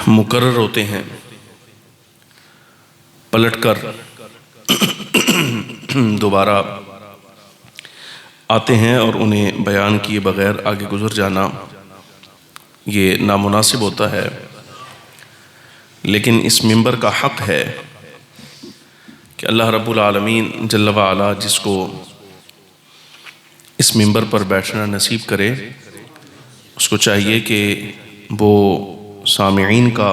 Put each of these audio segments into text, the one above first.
مقرر ہوتے ہیں، پلٹ کر دوبارہ آتے ہیں اور انہیں بیان کیے بغیر آگے گزر جانا یہ نامناسب ہوتا ہے، لیکن اس منبر کا حق ہے کہ اللہ رب العالمین جل وعلا جس کو اس منبر پر بیٹھنا نصیب کرے اس کو چاہیے کہ وہ سامعین کا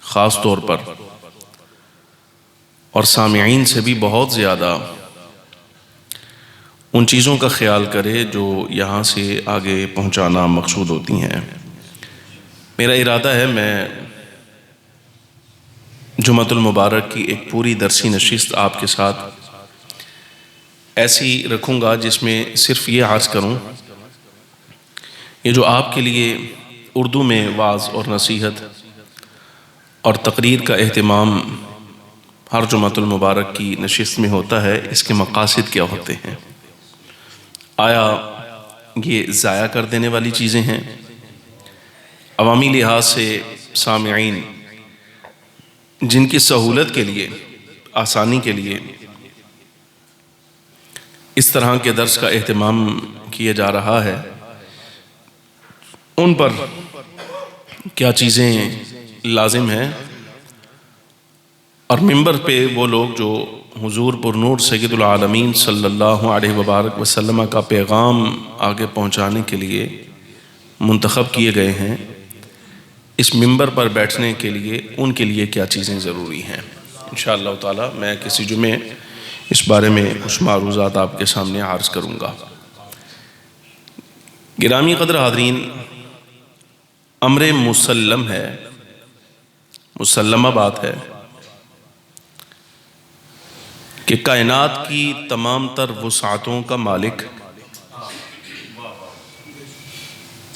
خاص طور پر اور سامعین سے بھی بہت زیادہ ان چیزوں کا خیال کرے جو یہاں سے آگے پہنچانا مقصود ہوتی ہیں۔ میرا ارادہ ہے میں جمعۃ المبارک کی ایک پوری درسی نشست آپ کے ساتھ ایسی رکھوں گا جس میں صرف یہ عرض کروں، یہ جو آپ کے لیے اردو میں وعظ اور نصیحت اور تقریر کا اہتمام ہر جمعۃ المبارک کی نشست میں ہوتا ہے، اس کے مقاصد کیا ہوتے ہیں؟ آیا یہ ضائع کر دینے والی چیزیں ہیں؟ عوامی لحاظ سے سامعین جن کی سہولت کے لیے، آسانی کے لیے اس طرح کے درس کا اہتمام کیا جا رہا ہے، ان پر کیا چیزیں لازم ہیں، اور منبر پہ وہ لوگ جو حضور پر نور سید العالمین صلی اللہ علیہ وبارک وسلم کا پیغام آگے پہنچانے کے لیے منتخب کیے گئے ہیں، اس منبر پر بیٹھنے کے لیے ان کے لیے کیا چیزیں ضروری ہیں۔ انشاءاللہ تعالی میں کسی جمعے اس بارے میں کچھ معروضات آپ کے سامنے عرض کروں گا۔ گرامی قدر حاضرین، امر مسلم ہے، مسلمہ بات ہے کہ کائنات کی تمام تر وسعتوں کا مالک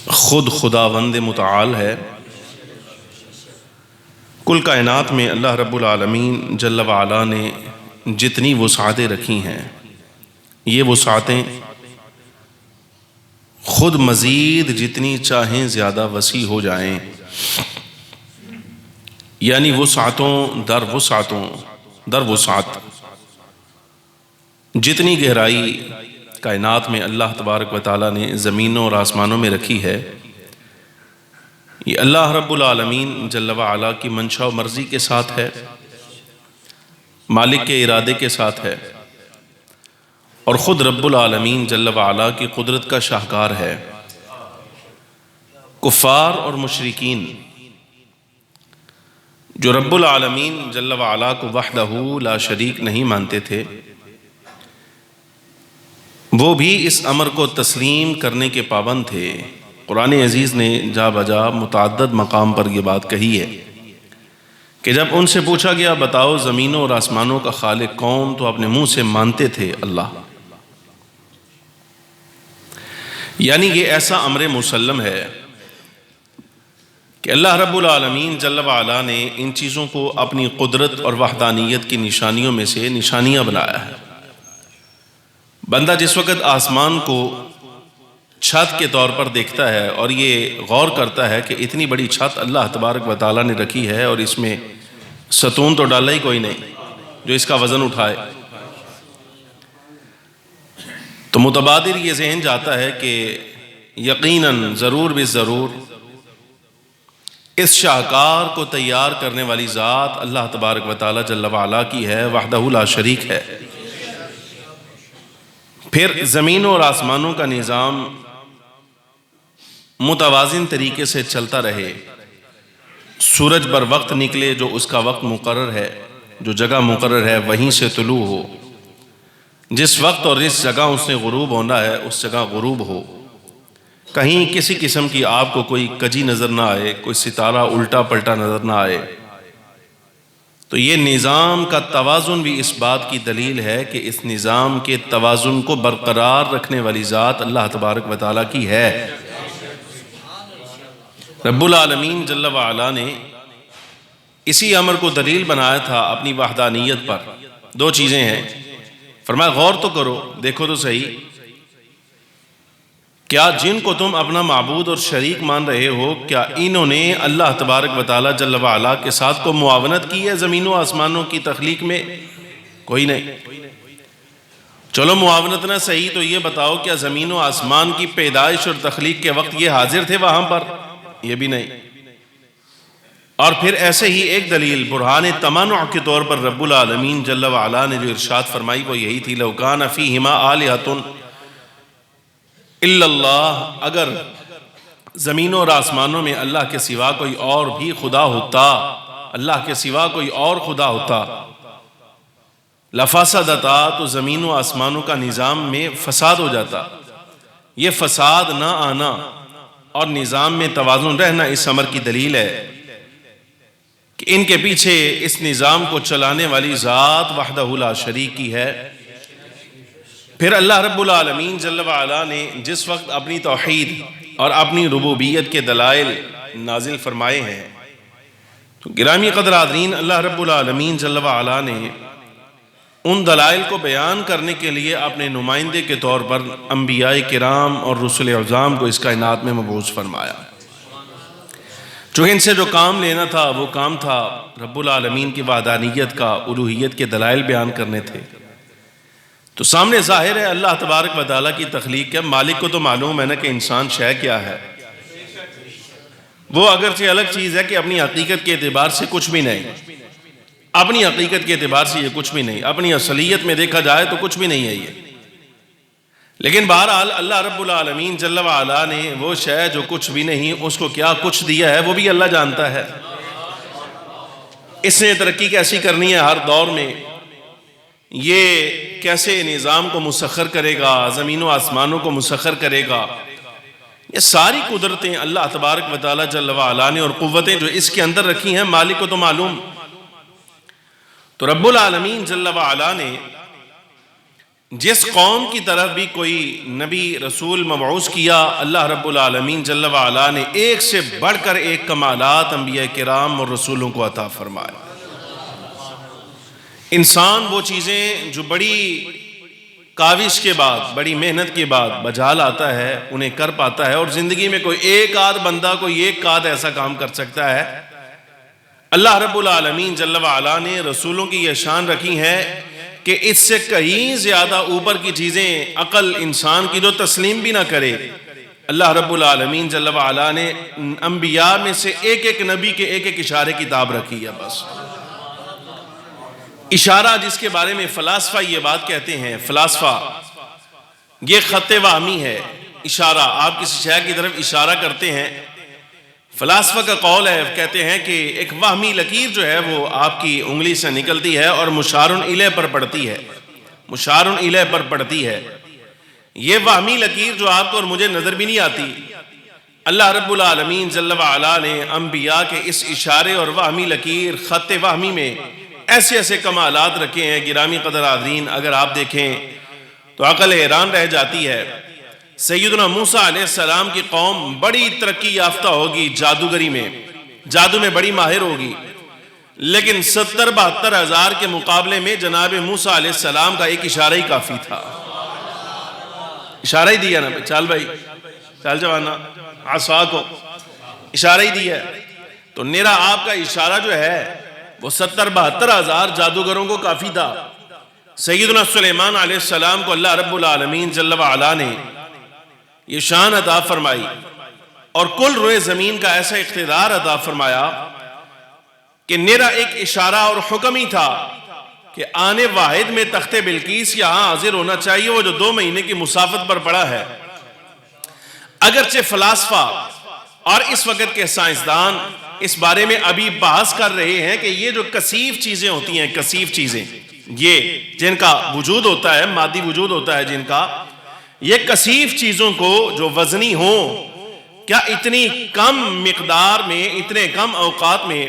خود خداوند متعال ہے۔ کل کائنات میں اللہ رب العالمین جل وعلا نے جتنی وسعتیں رکھی ہیں، یہ وسعتیں خود مزید جتنی چاہیں زیادہ وسیع ہو جائیں، یعنی وسعتوں در وسعتوں در وسعت، جتنی گہرائی کائنات میں اللہ تبارک و تعالیٰ نے زمینوں اور آسمانوں میں رکھی ہے، یہ اللہ رب العالمین جل وعلا کی منشا و مرضی کے ساتھ ہے، مالک کے ارادے کے ساتھ ہے، اور خود رب العالمین جل وعلا کی قدرت کا شاہکار ہے۔ کفار اور مشرکین جو رب العالمین جل وعلا کو وحدہ لا شریک نہیں مانتے تھے، وہ بھی اس امر کو تسلیم کرنے کے پابند تھے۔ قرآن عزیز نے جا بجا متعدد مقام پر یہ بات کہی ہے کہ جب ان سے پوچھا گیا بتاؤ زمینوں اور آسمانوں کا خالق کون، تو اپنے منہ سے مانتے تھے اللہ۔ یعنی یہ ایسا امر مسلم ہے کہ اللہ رب العالمین جل وعلا نے ان چیزوں کو اپنی قدرت اور وحدانیت کی نشانیوں میں سے نشانیاں بنایا ہے۔ بندہ جس وقت آسمان کو چھت کے طور پر دیکھتا ہے اور یہ غور کرتا ہے کہ اتنی بڑی چھت اللہ تبارک و تعالیٰ نے رکھی ہے اور اس میں ستون تو ڈالا ہی کوئی نہیں جو اس کا وزن اٹھائے، تو متبادر یہ ذہن جاتا ہے کہ یقیناً ضرور بالضرور اس شاہکار کو تیار کرنے والی ذات اللہ تبارک و تعالیٰ جل وعلا کی ہے، وحدہ لا شریک ہے۔ پھر زمینوں اور آسمانوں کا نظام متوازن طریقے سے چلتا رہے، سورج بر وقت نکلے جو اس کا وقت مقرر ہے، جو جگہ مقرر ہے وہیں سے طلوع ہو، جس وقت اور جس جگہ اس نے غروب ہونا ہے اس جگہ غروب ہو، کہیں کسی قسم کی آپ کو کوئی کجی نظر نہ آئے، کوئی ستارہ الٹا پلٹا نظر نہ آئے۔ تو یہ نظام کا توازن بھی اس بات کی دلیل ہے کہ اس نظام کے توازن کو برقرار رکھنے والی ذات اللہ تبارک و تعالیٰ کی ہے۔ رب العالمین جل وعلا نے اسی امر کو دلیل بنایا تھا اپنی وحدانیت پر۔ دو چیزیں ہیں، فرمایا غور تو کرو، دیکھو تو صحیح کیا جن کو تم اپنا معبود اور شریک مان رہے ہو، کیا انہوں نے اللہ تبارک و تعالیٰ جل وعلا کے ساتھ کو معاونت کی ہے زمین و آسمانوں کی تخلیق میں؟ کوئی نہیں۔ چلو معاونت نہ صحیح تو یہ بتاؤ کیا زمین و آسمان کی پیدائش اور تخلیق کے وقت یہ حاضر تھے وہاں پر؟ یہ بھی نہیں۔ اور پھر ایسے ہی ایک دلیل برہان تمانع کے طور پر رب العالمین جل وعلا نے جو ارشاد فرمائی وہ یہی تھی، لو کان فیہما آلہۃ الا اللہ، اگر زمینوں اور آسمانوں میں اللہ کے سوا کوئی اور بھی خدا ہوتا، اللہ کے سوا کوئی اور خدا ہوتا، لفسدتا، تو زمین و آسمانوں کا نظام میں فساد ہو جاتا۔ یہ فساد نہ آنا اور نظام میں توازن رہنا اس امر کی دلیل ہے کہ ان کے پیچھے اس نظام کو چلانے والی ذات وحدہ لا شریک کی ہے۔ پھر اللہ رب العالمین جل وعلا نے جس وقت اپنی توحید اور اپنی ربوبیت کے دلائل نازل فرمائے ہیں تو گرامی قدر حاضرین، اللہ رب العالمین جل وعلا نے ان دلائل کو بیان کرنے کے لیے اپنے نمائندے کے طور پر انبیاء کرام اور رسل اعظام کو اس کائنات میں مبعوث فرمایا۔ چونکہ ان سے جو کام لینا تھا وہ کام تھا رب العالمین کی وحدانیت کا، الوہیت کے دلائل بیان کرنے تھے۔ تو سامنے ظاہر ہے اللہ تبارک و تعالیٰ کی تخلیق ہے، مالک کو تو معلوم ہے نا کہ انسان شے کیا ہے۔ وہ اگرچہ الگ چیز ہے کہ اپنی حقیقت کے اعتبار سے کچھ بھی نہیں، اپنی حقیقت کے اعتبار سے یہ کچھ بھی نہیں، اپنی اصلیت میں دیکھا جائے تو کچھ بھی نہیں ہے یہ، لیکن بہرحال اللہ رب العالمین جل وعلا نے وہ شے جو کچھ بھی نہیں اس کو کیا کچھ دیا ہے وہ بھی اللہ جانتا ہے۔ اس نے ترقی کیسی کرنی ہے ہر دور میں، یہ کیسے نظام کو مسخر کرے گا، زمین و آسمانوں کو مسخر کرے گا، یہ ساری قدرتیں اللہ تبارک و تعالیٰ جل وعلا نے اور قوتیں جو اس کے اندر رکھی ہیں مالک کو تو معلوم۔ تو رب العالمین جل وعلا نے جس قوم کی طرف بھی کوئی نبی رسول مبعوث کیا، اللہ رب العالمین جل وعلا نے ایک سے بڑھ کر ایک کمالات انبیاء کرام اور رسولوں کو عطا فرمائے۔ انسان وہ چیزیں جو بڑی کاوش کے بعد، بڑی محنت کے بعد بجا لاتا ہے انہیں کر پاتا ہے، اور زندگی میں کوئی ایک آدھ بندہ کوئی ایک آدھ ایسا کام کر سکتا ہے۔ اللہ رب العالمین جل وعلا نے رسولوں کی یہ شان رکھی ہے کہ اس سے کہیں زیادہ اوپر کی چیزیں عقل انسان کی جو تسلیم بھی نہ کرے، اللہ رب العالمین جل وعلا نے انبیاء میں سے ایک ایک نبی کے ایک ایک اشارے کتاب رکھی ہے۔ بس اشارہ جس کے بارے میں فلاسفہ یہ بات کہتے ہیں، فلاسفہ یہ خط وہمی ہے۔ اشارہ، آپ کسی شے کی طرف اشارہ کرتے ہیں، فلاسفہ کا قول ہے، کہتے ہیں کہ ایک وہمی لکیر جو ہے وہ آپ کی انگلی سے نکلتی ہے اور مشارن الیہ پر پڑتی ہے، مشارن الیہ پر پڑتی ہے۔ یہ وہمی لکیر جو آپ کو اور مجھے نظر بھی نہیں آتی، اللہ رب العالمین جل وعلا نے انبیاء کے اس اشارے اور وہمی لکیر خط وہمی میں ایسے ایسے کمالات رکھے ہیں گرامی قدر حاضرین، اگر آپ دیکھیں تو عقل حیران رہ جاتی ہے۔ سیدنا موسیٰ علیہ السلام کی قوم بڑی ترقی یافتہ ہوگی جادوگری میں، جادو میں بڑی ماہر ہوگی، لیکن 70-72 ہزار کے مقابلے میں جناب موسیٰ علیہ السلام کا ایک اشارہ ہی کافی تھا۔ اشارہ ہی دیا نا، چال بھائی چال جوانا، عصا کو اشارہ ہی دیا ہے، تو میرا آپ کا اشارہ جو ہے وہ 70-72 ہزار جادوگروں کو کافی تھا۔ سیدنا سلیمان علیہ السلام کو اللہ رب العالمین جل وعلا نے یہ شان عطا فرمائی اور کل روئے زمین کا ایسا اقتدار عطا فرمایا کہ میرا ایک اشارہ اور حکم ہی تھا کہ آنے واحد میں تخت بلقیس یہاں حاضر ہونا چاہیے، وہ جو 2 مہینے کی مسافت پر پڑا ہے۔ اگرچہ فلاسفہ اور اس وقت کے سائنسدان اس بارے میں ابھی بحث کر رہے ہیں کہ یہ جو کثیف چیزیں ہوتی ہیں، کثیف چیزیں، یہ جن کا وجود ہوتا ہے، مادی وجود ہوتا ہے جن کا، یہ کثیف چیزوں کو جو وزنی ہوں، کیا اتنی کم مقدار میں، اتنے کم اوقات میں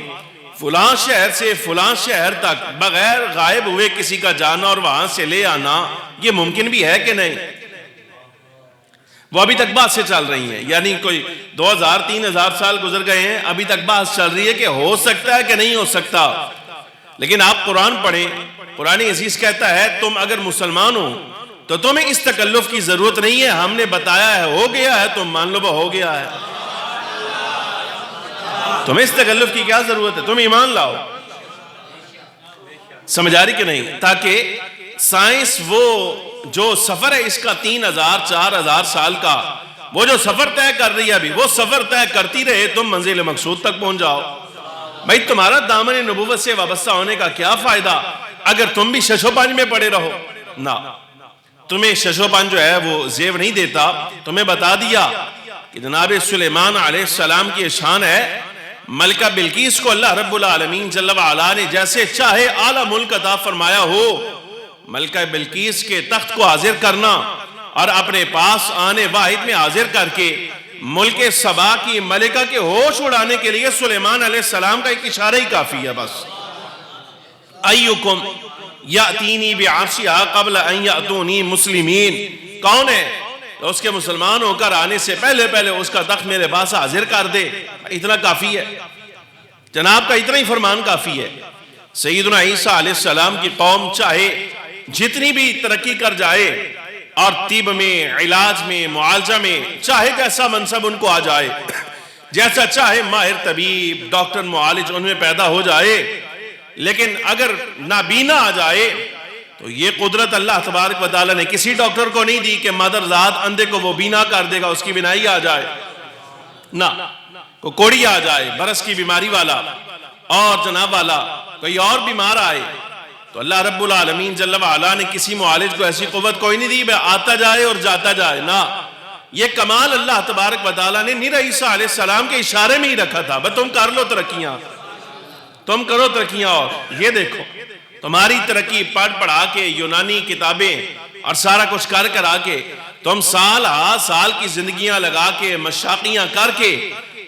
فلاں شہر سے فلاں شہر تک بغیر غائب ہوئے کسی کا جانا اور وہاں سے لے آنا یہ ممکن بھی ہے کہ نہیں؟ وہ ابھی تک بحث سے چل رہی ہیں، یعنی کوئی 2000-3000 سال گزر گئے ہیں، ابھی تک بحث چل رہی ہے کہ ہو سکتا ہے کہ نہیں ہو سکتا۔ لیکن آپ قرآن پڑھیں، قرآن عزیز کہتا ہے تم اگر مسلمان ہو تو تمہیں اس تکلف کی ضرورت نہیں ہے، ہم نے بتایا ہے ہو گیا ہے، تم مان لو وہ ہو گیا ہے، تمہیں اس تکلف کی کیا ضرورت ہے، تم ایمان لاؤ۔ سمجھ آ رہی کہ نہیں؟ تاکہ سائنس وہ جو سفر ہے اس کا 3000 4000 سال کا، وہ جو سفر طے کر رہی ہے ابھی، وہ سفر طے کرتی رہے، تم منزل مقصود تک پہنچ جاؤ۔ بھائی تمہارا دامن نبوت سے وابستہ ہونے کا کیا فائدہ اگر تم بھی شش و پنج میں پڑے رہو؟ نہ، تمہیں شش و پنج جو ہے وہ زیب نہیں دیتا۔ تمہیں بتا دیا کہ جناب سلیمان علیہ السلام کی شان ہے، ملکہ بلقیس کو اللہ رب العالمین جل وعلا نے جیسے چاہے اعلیٰ ملک عطا فرمایا ہو، ملکہ بلقیس کے تخت کو حاضر کرنا اور اپنے پاس آنے واحد میں حاضر کر کے ملک سبا کی ملکہ کے ہوش اڑانے کے لیے سلیمان علیہ السلام کا ایک اشارہ ہی کافی ہے بس۔ ایکم یاتینی بعرشہا قبل ان یاتونی مسلمین، کون ہے تو اس کے مسلمان ہو کر آنے سے پہلے اس کا تخت میرے پاس حاضر کر دے، اتنا کافی ہے، جناب کا اتنا ہی فرمان کافی ہے۔ سیدنا عیسیٰ علیہ السلام کی قوم چاہے جتنی بھی ترقی کر جائے اور طب میں، علاج میں، معالجہ میں، چاہے جیسا منصب ان کو آ جائے، جیسا چاہے ماہر طبیب، ڈاکٹر، معالج ان میں پیدا ہو جائے، لیکن اگر نابینا آ جائے تو یہ قدرت اللہ تبارک و تعالیٰ نے کسی ڈاکٹر کو نہیں دی کہ مادر ذات اندھے کو وہ بینا کر دے گا، اس کی بینائی آ جائے، نہ، کوئی کوڑی آ جائے، برس کی بیماری والا اور جناب والا کوئی اور بیمار آئے تو اللہ رب العالمین جل وعلا نے کسی معالج کو ایسی قوت کوئی نہیں دی بے آتا جائے اور جاتا جائے، نہ، یہ کمال اللہ تبارک و تعالیٰ نے نیر عیسیٰ علیہ السلام کے اشارے میں ہی رکھا تھا، بس تم کر لو ترقیاں، تم کرو ترقیاں، اور یہ دیکھو تمہاری ترقی پڑھ پڑھا کے یونانی کتابیں اور سارا کچھ کر کر آ کے تم سال ہا سال کی زندگیاں لگا کے مشاقیاں کر کے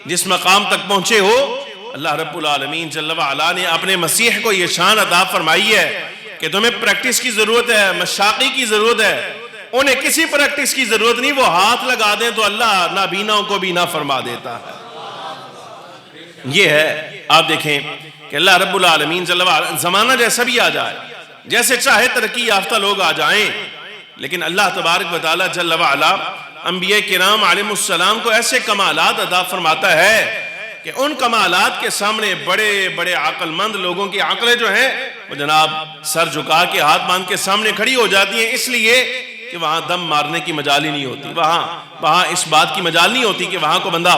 جس مقام تک پہنچے ہو، اللہ رب العالمین جل وعلا نے اپنے مسیح کو یہ شان عطا فرمائی ہے کہ تمہیں پریکٹس کی ضرورت ہے، مشاقی کی ضرورت ہے، انہیں کسی پریکٹس کی ضرورت نہیں، وہ ہاتھ لگا دیں تو اللہ نابیناؤں کو بینا فرما دیتا ہے۔ یہ ہے، آپ دیکھیں کہ اللہ رب العالمین جل وعلا زمانہ جیسا بھی آ جائے، جیسے چاہے ترقی یافتہ لوگ آ جائیں، لیکن اللہ تبارک و تعالی جل وعلا انبیاء کرام علیہ السلام کو ایسے کمالات عطا فرماتا ہے کہ ان کمالات کے سامنے بڑے بڑے عقل مند لوگوں کی عقلیں جو ہیں وہ جناب سر جھکا کے ہاتھ باندھ کے سامنے کھڑی ہو جاتی ہیں، اس لیے کہ وہاں دم مارنے کی مجال ہی نہیں ہوتی، وہاں اس بات کی مجال نہیں ہوتی کہ وہاں کو بندہ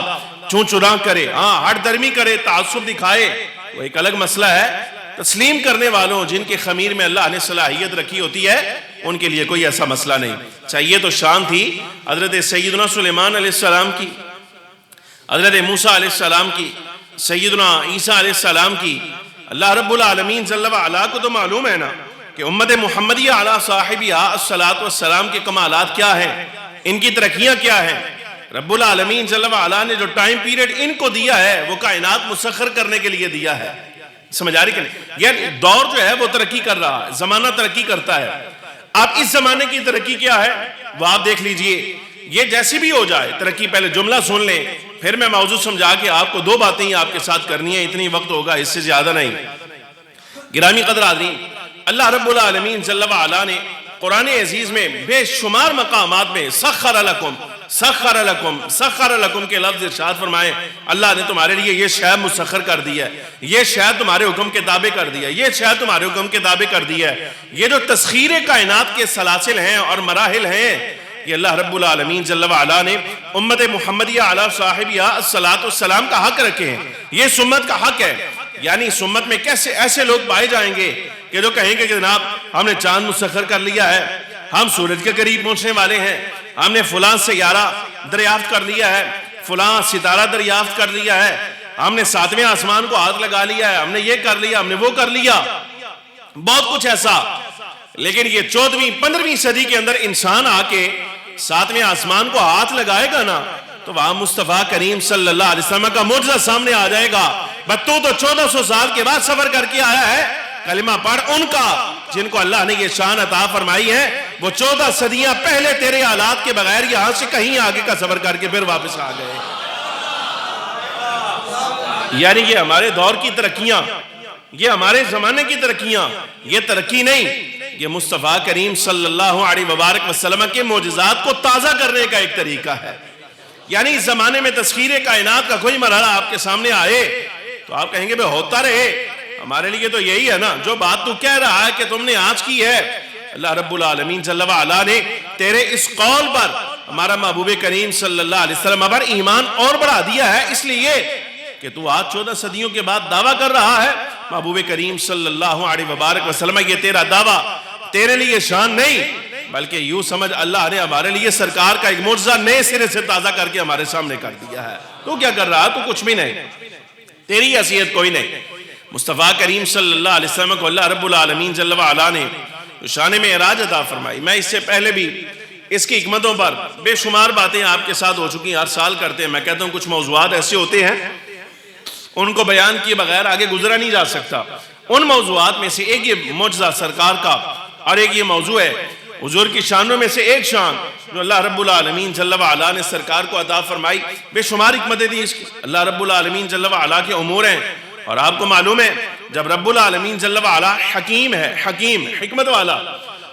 چون چراں کرے، ہٹ درمی کرے، تعصب دکھائے، وہ ایک الگ مسئلہ ہے۔ تسلیم کرنے والوں جن کے خمیر میں اللہ نے صلاحیت رکھی ہوتی ہے ان کے لیے کوئی ایسا مسئلہ نہیں۔ چاہیے تو شان تھی حضرت سیدنا سلیمان علیہ السلام کی، حضرت موسیٰ علیہ السلام کی، سیدنا عیسیٰ علیہ السلام کی۔ اللہ رب العالمین جل وعلا کو تو معلوم ہے نا کہ امت محمدیہ علی صاحبہ الصلاۃ والسلام کے کمالات کیا ہیں، ان کی ترقیاں کیا ہیں۔ رب العالمین جل وعلا نے جو ٹائم پیریڈ ان کو دیا ہے وہ کائنات مسخر کرنے کے لیے دیا ہے، سمجھ آ رہی کہ نہیں؟ یعنی دور جو ہے وہ ترقی کر رہا ہے، زمانہ ترقی کرتا ہے۔ اب اس زمانے کی ترقی کیا ہے وہ آپ دیکھ لیجئے، یہ جیسی بھی ہو جائے ترقی، پہلے جملہ سن لیں پھر میں موضوع سمجھا کے آپ کو دو باتیں ہی آپ کے ساتھ کرنی ہیں، اتنی وقت ہوگا اس سے زیادہ نہیں۔ گرامی قدر حاضرین، اللہ رب العالمین جل وعلا نے قرآن عزیز میں بے شمار مقامات میں سخر لکم کے لفظ ارشاد فرمائے، اللہ نے تمہارے لیے یہ شے مسخر کر دی ہے، یہ شے تمہارے حکم کے تابع کر دی ہے، یہ شے تمہارے حکم کے تابع کر دی ہے۔ یہ جو تسخیر کائنات کے سلاسل ہیں اور مراحل ہیں، یہ اللہ رب العالمین جل وعلا نے امت محمدیہ علی صاحبہ الصلاۃ والسلام کا حق رکھے ہیں، یہ سمت کا حق ہے۔ یعنی سمت میں کیسے ایسے لوگ پائے جائیں گے کہ جو کہیں گے کہ جناب ہم نے چاند مسخر کر لیا ہے، ہم سورج کے قریب پہنچنے والے ہیں، ہم نے فلاں سیارہ دریافت کر لیا ہے، فلاں ستارہ دریافت کر لیا ہے، ہم نے 7ویں آسمان کو ہاتھ لگا لیا ہے، ہم نے یہ کر لیا، ہم نے وہ کر لیا، بہت کچھ ایسا۔ لیکن یہ 14ویں 15ویں صدی کے اندر انسان آ کے 7ویں آسمان کو ہاتھ لگائے گا نا تو وہاں مصطفیٰ کریم صلی اللہ علیہ وسلم کا معجزہ سامنے آ جائے گا، بس تو 1400 سال کے بعد سفر کر کے آیا ہے، کلمہ پڑھ ان کا جن کو اللہ نے یہ شان عطا فرمائی ہے، وہ 14 صدیاں پہلے تیرے حالات کے بغیر یہاں سے کہیں آگے کا سفر کر کے پھر واپس آ گئے۔ یعنی یہ ہمارے دور کی ترقیاں، یہ ہمارے زمانے کی ترقیاں، یہ ترقی نہیں، یہ مصطفیٰ کریم صلی اللہ علیہ وبارک وسلم کے معجزات کو تازہ کرنے کا ایک طریقہ ہے. یعنی اس زمانے میں تسخیر کائنات کا کوئی مرحلہ آپ کے سامنے آئے تو آپ کہیں گے بے ہوتا رہے. ہمارے لیے تو یہی ہے نا جو بات تو کہہ رہا ہے کہ تم نے آج کی ہے. اللہ رب العالمین جل وعلا نے تیرے اس قول پر ہمارا محبوب کریم صلی اللہ علیہ وسلم پر ایمان اور بڑھا دیا ہے، اس لیے کہ تو آج 14 صدیوں کے بعد دعویٰ کر رہا ہے. محبوب کریم صلی اللہ علیہ وبارک وسلم یہ تیرا دعویٰ تیرے لیے شان نہیں بلکہ یوں سمجھ اللہ نے ہمارے لیے سرکار کا ایک معجزہ نئے سرے سے تازہ کر کے ہمارے سامنے کر دیا ہے. تو کیا کر رہا؟ تو کچھ بھی نہیں، تیری حیثیت کوئی نہیں. مصطفیٰ کریم صلی اللہ علیہ وسلم کو اللہ رب العالمین جل وعلا نے شان معراج عطا فرمائی. میں اس سے پہلے بھی اس کی حکمتوں پر بے شمار باتیں آپ کے ساتھ ہو چکی ہیں، ہر سال کرتے ہیں. میں کہتا ہوں کچھ موضوعات ایسے ہوتے ہیں ان کو بیان کیے بغیر آگے گزرا نہیں جا سکتا. ان موضوعات میں سے ایک یہ معجزہ سرکار کا اور ایک یہ موضوع ہے حضور کی شانوں میں سے ایک شان جو اللہ رب العالمین جل وعلا نے سرکار کو عطا فرمائی. بے شمار حکمتیں دی اس کی. اللہ رب العالمین جل وعلا کے امور ہیں اور آپ کو معلوم ہے جب رب العالمین جل وعلا حکیم ہے، حکیم حکمت والا،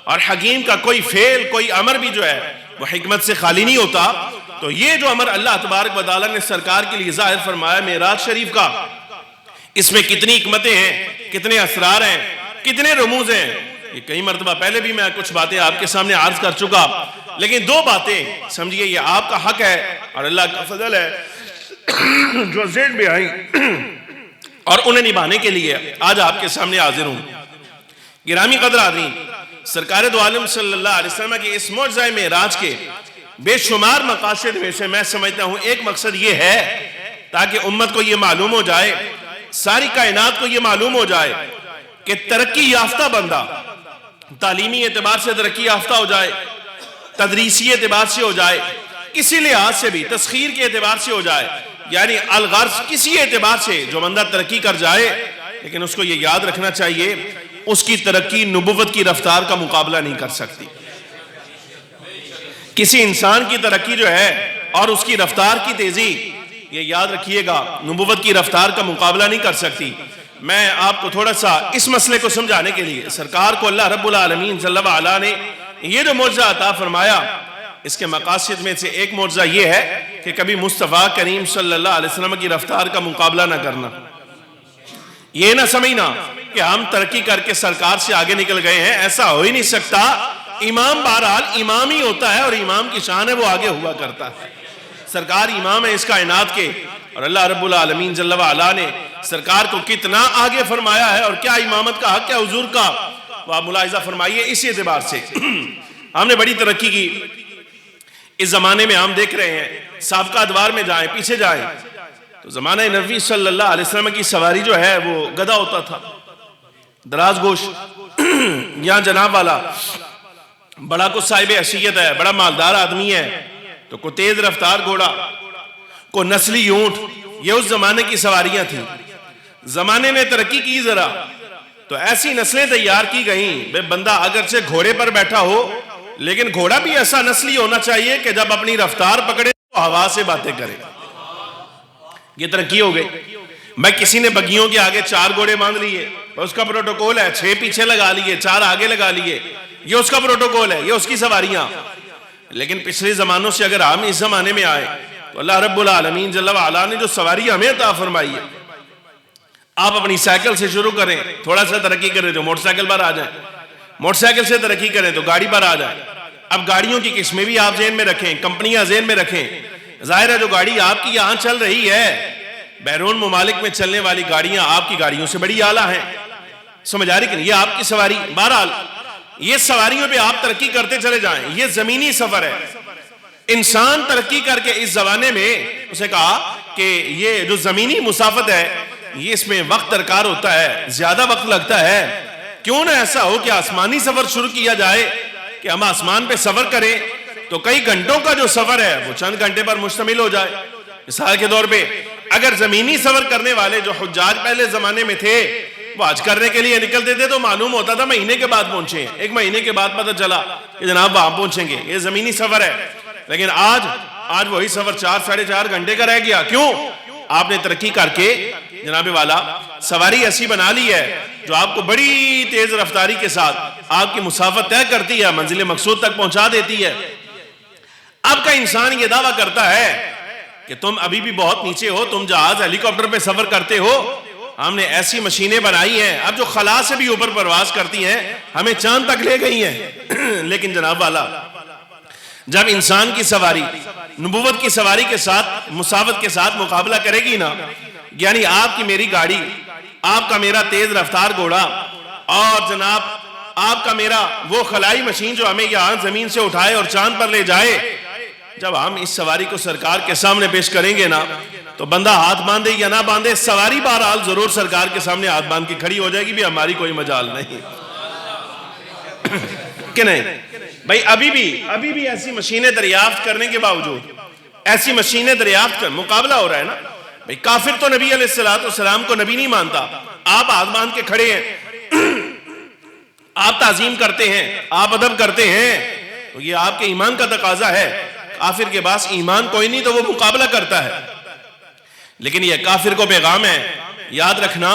اور حکیم کا کوئی فعل کوئی امر بھی جو ہے وہ حکمت سے خالی نہیں ہوتا. تو یہ جو امر اللہ تبارک و تعالیٰ نے سرکار کے لیے ظاہر فرمایا معراج شریف کا، اس میں کتنی حکمتیں ہیں، کتنے اسرار ہیں، کتنے رموز ہیں. یہ کئی مرتبہ پہلے بھی میں کچھ باتیں آپ کے سامنے عرض کر چکا، لیکن دو باتیں سمجھئے یہ آپ کا حق ہے اور اللہ کا فضل ہے جو ذہن میں آئیں اور انہیں نبھانے کے لیے آج آپ کے سامنے حاضر ہوں. گرامی قدر حاضرین، سرکار دو عالم صلی اللہ علیہ وسلم کے اس معجزہ معراج کے بے شمار مقاصد میں سے میں سمجھتا ہوں ایک مقصد یہ ہے تاکہ امت کو یہ معلوم ہو جائے، ساری کائنات کو یہ معلوم ہو جائے کہ ترقی یافتہ بندہ تعلیمی اعتبار سے ترقی یافتہ ہو جائے، تدریسی اعتبار سے ہو جائے، کسی لحاظ سے بھی تسخیر کے اعتبار سے ہو جائے، یعنی الغرض کسی اعتبار سے جو بندہ ترقی کر جائے، لیکن اس کو یہ یاد رکھنا چاہیے اس کی ترقی نبوت کی رفتار کا مقابلہ نہیں کر سکتی. کسی انسان کی ترقی جو ہے اور اس کی رفتار کی تیزی، یہ یاد رکھیے گا، نبوت کی رفتار کا مقابلہ نہیں کر سکتی. میں آپ کو تھوڑا سا اس مسئلے کو سمجھانے کے لیے سرکار کو اللہ رب العالمین جل وعلا نے یہ جو معجزہ عطا فرمایا، اس کے مقاصد میں سے ایک معجزہ یہ ہے کہ کبھی مصطفیٰ کریم صلی اللہ علیہ وسلم کی رفتار کا مقابلہ نہ کرنا. یہ نہ سمجھنا کہ ہم ترقی کر کے سرکار سے آگے نکل گئے ہیں، ایسا ہو ہی نہیں سکتا. امام بہرحال امام ہی ہوتا ہے اور امام کی شان ہے وہ آگے ہوا کرتا ہے. سرکار امام ہے اس کائنات کے اور اللہ رب العالمین جل وعلا نے سرکار کو کتنا آگے فرمایا ہے اور کیا امامت کا حق ہے حضور کا، وہ آپ ملاحظہ فرمائیے. اسی اعتبار سے ہم نے بڑی ترقی کی. اس زمانے میں ہم دیکھ رہے ہیں، سابقہ ادوار میں جائیں، پیچھے جائیں تو زمانہ نبی صلی اللہ علیہ وسلم کی سواری جو ہے وہ گدھا ہوتا تھا، دراز گوش. یہاں جناب والا بڑا کو صاحب حیثیت ہے، بڑا مالدار آدمی ہے تو کو تیز رفتار گھوڑا، کو نسلی اونٹ. یہ اس زمانے کی سواریاں تھیں. زمانے نے ترقی کی ذرا تو ایسی نسلیں تیار کی گئیں، بندہ اگرچہ گھوڑے پر بیٹھا ہو لیکن گھوڑا بھی ایسا نسلی ہونا چاہیے کہ جب اپنی رفتار پکڑے تو ہوا سے باتیں کرے. یہ ترقی ہو گئی. میں کسی نے بگیوں کے آگے 4 گھوڑے باندھ لیے، اس کا پروٹوکول ہے، 6 پیچھے لگا لیے، 4 آگے لگا لیے، یہ اس کا پروٹوکول ہے، یہ اس کی سواریاں. لیکن پچھلے زمانوں سے اگر ہم اس زمانے میں آئے تو اللہ رب العالمین جل وعلا نے جو سواری ہمیں عطا فرمائی ہے، آپ اپنی سائیکل سے شروع کریں، تھوڑا سا ترقی کریں تو موٹر سائیکل پر آ جائیں، موٹر سائیکل سے ترقی کریں تو گاڑی پر آ جائیں. اب گاڑیوں کی قسمیں بھی آپ ذہن میں رکھیں، کمپنیاں ذہن میں رکھیں. ظاہر ہے جو گاڑی آپ کی یہاں چل رہی ہے، بیرون ممالک میں چلنے والی گاڑیاں آپ کی گاڑیوں سے بڑی اعلیٰ ہیں. سمجھ آ رہی کہ نہیں؟ یہ آپ کی سواری. بہرحال یہ سواریوں پہ آپ ترقی کرتے چلے جائیں. یہ زمینی سفر ہے. انسان ترقی کر کے اس زمانے میں اسے کہا کہ یہ جو زمینی مسافت ہے یہ اس میں وقت درکار ہوتا ہے، زیادہ وقت لگتا ہے. کیوں نہ ایسا ہو کہ آسمانی سفر شروع کیا جائے کہ ہم آسمان پہ سفر کریں تو کئی گھنٹوں کا جو سفر ہے وہ چند گھنٹے پر مشتمل ہو جائے. مثال کے طور پہ اگر زمینی سفر کرنے والے جو حجاج پہلے زمانے میں تھے وہ حج کرنے کے لیے نکلتے تھے تو معلوم ہوتا تھا مہینے کے بعد پہنچے ہیں، 1 مہینے کے بعد پتہ چلا کہ جناب وہاں پہنچیں گے. یہ زمینی سفر ہے. لیکن آج وہی سفر 4 ساڑھے 4 گھنٹے کا رہ گیا. کیوں؟ آپ نے ترقی کر کے جناب والا سواری ایسی بنا لی ہے جو آپ کو بڑی تیز رفتاری کے ساتھ آپ کی مسافت طے کرتی ہے، منزل مقصود تک پہنچا دیتی ہے۔ اب کا انسان یہ دعویٰ کرتا ہے کہ تم ابھی بھی بہت نیچے ہو، تم جہاز ہیلی کاپٹر پہ سفر کرتے ہو، ہم نے ایسی مشینیں بنائی ہیں اب جو خلا سے بھی اوپر پرواز کرتی ہیں، ہمیں چاند تک لے گئی ہیں۔ لیکن جناب والا جب انسان کی سواری نبوت کی سواری کے ساتھ مسافت کے ساتھ مقابلہ کرے گی نا، یعنی آپ کی میری گاڑی، آپ کا میرا تیز رفتار گھوڑا اور جناب آپ کا میرا وہ خلائی مشین جو ہمیں یہاں زمین سے اٹھائے اور چاند پر لے جائے، جب ہم اس سواری کو سرکار کے سامنے پیش کریں گے نا تو بندہ ہاتھ باندھے یا نہ باندھے، سواری بہرحال ضرور سرکار کے سامنے ہاتھ باندھ کے کھڑی ہو جائے گی، بھی ہماری کوئی مجال نہیں کہ نہیں بھائی۔ ابھی بھی ایسی مشینیں دریافت کرنے کے باوجود، ایسی مشینیں دریافت کر مقابلہ ہو رہا ہے نا بھائی۔ کافر تو نبی علیہ السلام کو نبی نہیں مانتا، آپ ہاتھ باندھ کے کھڑے ہیں، آپ تعظیم کرتے ہیں، آپ ادب کرتے ہیں، تو یہ آپ کے ایمان کا تقاضا ہے۔ کافر کے پاس ایمان کوئی نہیں تو وہ مقابلہ کرتا ہے، لیکن یہ کافر کو پیغام ہے، یاد رکھنا